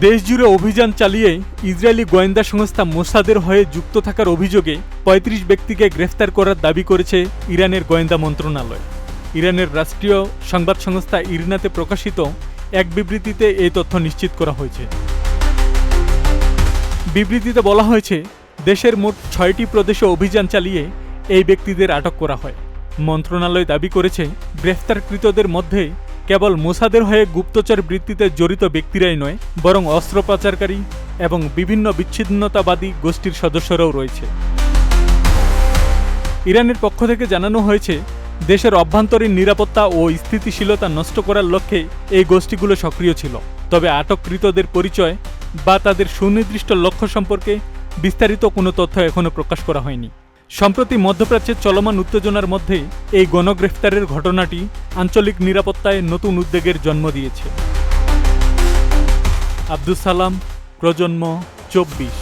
দেশজুড়ে অভিযান চালিয়ে ইসরায়েলি গোয়েন্দা সংস্থা মোসাদের হয়ে যুক্ত থাকার অভিযোগে ৩৫ ব্যক্তিকে গ্রেফতার করার দাবি করেছে ইরানের গোয়েন্দা মন্ত্রণালয়। ইরানের রাষ্ট্রীয় সংবাদ সংস্থা ইরনাতে প্রকাশিত এক বিবৃতিতে এই তথ্য নিশ্চিত করা হয়েছে। বিবৃতিতে বলা হয়েছে, দেশের মোট ৬টি প্রদেশে অভিযান চালিয়ে এই ব্যক্তিদের আটক করা হয়। মন্ত্রণালয় দাবি করেছে, গ্রেফতারকৃতদের মধ্যে কেবল মোসাদের হয়ে গুপ্তচর বৃত্তিতে জড়িত ব্যক্তিরাই নয়, বরং অস্ত্র পাচারকারী এবং বিভিন্ন বিচ্ছিন্নতাবাদী গোষ্ঠীর সদস্যরাও রয়েছে। ইরানের পক্ষ থেকে জানানো হয়েছে, দেশের অভ্যন্তরীণ নিরাপত্তা ও স্থিতিশীলতা নষ্ট করার লক্ষ্যে এই গোষ্ঠীগুলো সক্রিয় ছিল। তবে আটককৃতদের পরিচয় বা তাদের সুনির্দিষ্ট লক্ষ্য সম্পর্কে বিস্তারিত কোনো তথ্য এখনও প্রকাশ করা হয়নি। সম্প্রতি মধ্যপ্রাচ্যের চলমান উত্তেজনার মধ্যে এই গণগ্রেফতারের ঘটনাটি আঞ্চলিক নিরাপত্তায় নতুন উদ্বেগের জন্ম দিয়েছে। আব্দুস সালাম, প্রজন্ম ২৪।